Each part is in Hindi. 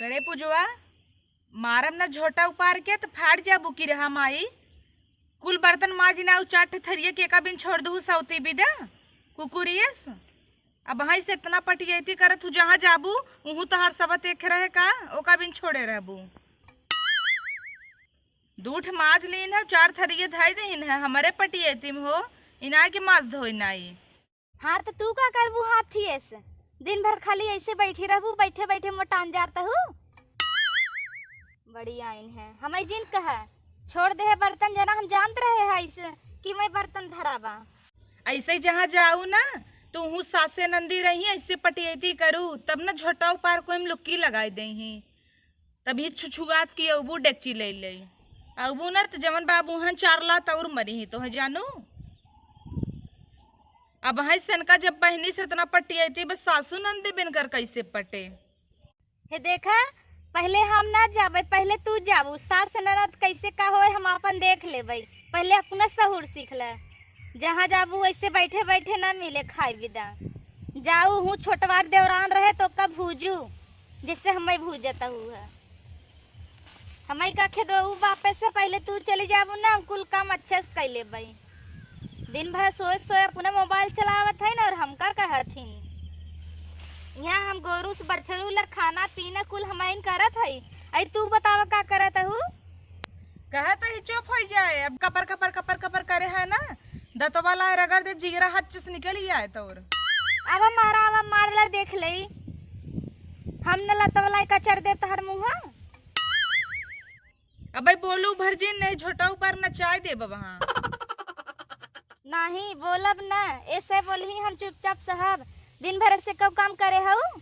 करे पुजवा मारम न झोटा उपार के तो फाट जा बुकी रहा माई कुल बर्तन माजी ना चाट थरिये के का बिन छोड़ दू सौती बिदा कुकुरियस अब हई से इतना पटियती कर तू जहाँ जाबू उहू तो हर सबत एक रहे का ओका बिन छोड़े रहबू दूठ माज लीन है चार थरिये धई दीन है हमारे पटियती में हो इना के माज धोई नाई। हाँ तो तू का करबू हाथी ऐसे दिन भर खाली ऐसे बैठी रहबू बैठे बैठे मोटान जाता हूँ। बड़ी आइन है हमें जिन कहा छोड़ दे है बर्तन जना हम जानते रहे है ऐसे कि मैं बर्तन धराबा ऐसे जहाँ जाऊ ना तो हूँ सासे नंदी रही ऐसे पटियती करूँ तब न झोटा उपार को हम लुक्की लगाई दही तभी छुछुआत की अबू डेक्ची ले ले अबू न तो जमन बाबू हन चार लात और मरी ही तो है जानू अब है सनका जब बहनी से इतना पटियती बस सासू नंदी बिनकर कैसे पटे हे देखा पहले हम ना जाबे पहले तू जाबू सास ननद कैसे का होए हम अपन देख लेबे पहले अपना सहूर सीख ले जहाँ जाबू ऐसे बैठे बैठे ना मिले खाए विदा जाऊ हूँ छोटवार देवरान रहे तो कब भूजू जिससे हमें भूजता हुआ हमें का खेदो वापस से पहले तू चली जाबू ना हम कुल काम अच्छे से कर लेबे दिन भर सोए सोए अपना मोबाइल चलावत है ना और हम का कहथिन यहाँ हम गोरू से बरछरू ला खाना पीना कुल हमाइन करत है आई तू बतावा का करत हूँ कहता ही चुप हो जाए अब कपर कपर कपर कपर करे है ना दतो वाला रगड़ दे जिगरा हाथ से निकल ही आए तो अब मार ला देख ले हम न लतवलाई कचर दे तहर मुँह अब भाई बोलू भरजिन नहीं झोटा ऊपर नचाए दे वहाँ नहीं बोलब ना ऐसे बोलही हम चुपचाप साहब दिन भर से कब काम करे हूँ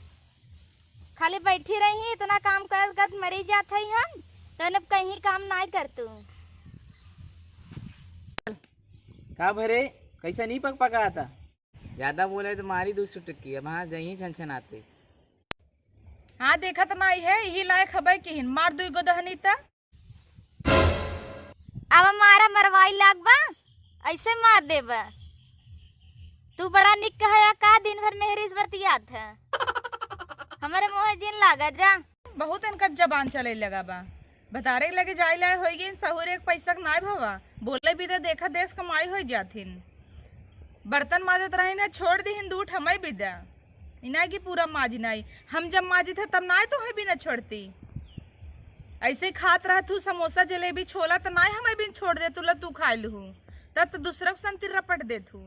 खाली बैठी रही इतना काम कर कर मरी जात है हम तो न कहीं काम ना कर तू का भरे कैसा नहीं पका था ज्यादा बोले तो मारी 200 टक्की अब हाँ जही छन आते हाँ देखा तो नहीं है यही लायक खबर की मार दू गो दहनी ता अब मारा मरवाई लागबा ऐसे मार देबा तू बड़ा निक है का दिन भर मेहरीज बतियात है हमारे मुँह जिन लागा जा बहुत इनका जबान चले लगा बा बतारे लगे जाए लाए होगी सहूर एक पैसा नाय भवा बोले भी तो देखा देश कमाई हो जाथिन बर्तन माजत रही ना छोड़ दी दूठ हमें भी दा इना की पूरा माजी नाई हम जब माजी थे तब नाय तो है भी न छोड़ती ऐसे खात रह तू समोसा जलेबी छोला तो नाय हमें भी छोड़ दे तू तू खा लू तब तो दूसरा को संती रपट दे तू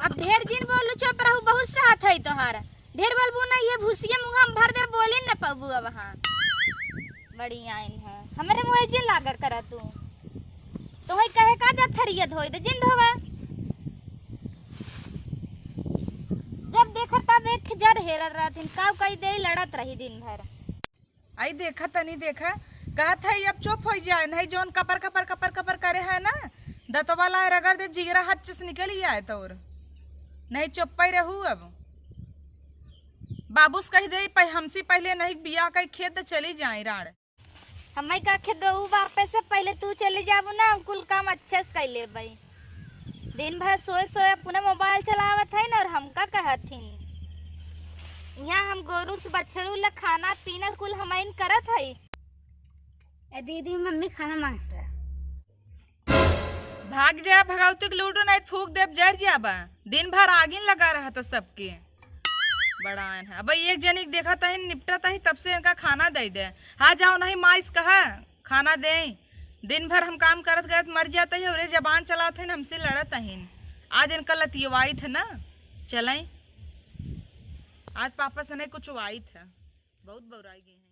अब ढेर जिन बोलू चुप रहू बहुत से हाथ है तोहार ढेर बोलबू ना ये भूसिया मुँह हम भर दे बोले न पबू अब हाँ बड़ी आइन है हमारे मुँह जिन लागा करा तू तो है कहे का जा थरिया धोई दे जिन धोवा जब देखा तब एक जर हेरत रहथिन काव कई दे लड़त रही दिन भर आई देखा तनी देखा कहत है अब चुप हो जाए नहीं जोन कपर कपर कपर कपर करे है ना दतो वाला रगड़ दे जिगरा हाथ से निकल ही आए तो नहीं चुप ही रहू अब बाबूस कह दे हमसे पहले नहीं बिया का खेत चली जाए राड़ हमें का खेत वापस से पहले तू चले जाबू ना हम कुल काम अच्छे से कर लेबे दिन भर सोए सोए अपना मोबाइल चलावत है ना और हम का कहथिन यहाँ हम गोरू से बछरू ला खाना पीना कुल हमाइन करत है दीदी मम्मी खाना मांगता है भाग जा भगावती लूडो नहीं फूक देव जर जाबा दिन भर आगिन लगा रहा था सबके बड़ा है अब एक जनी देखा था निपटा ही तब से इनका खाना दे दे हाँ जाओ नहीं माँ इस कहा खाना दे दिन भर हम काम करत करत मर जाते है और जबान चलाते हैं हमसे लड़त है आज इनका लतियवाई थे ना चलें आज पापा से नहीं कुछ वाई था बहुत बौराई गई है।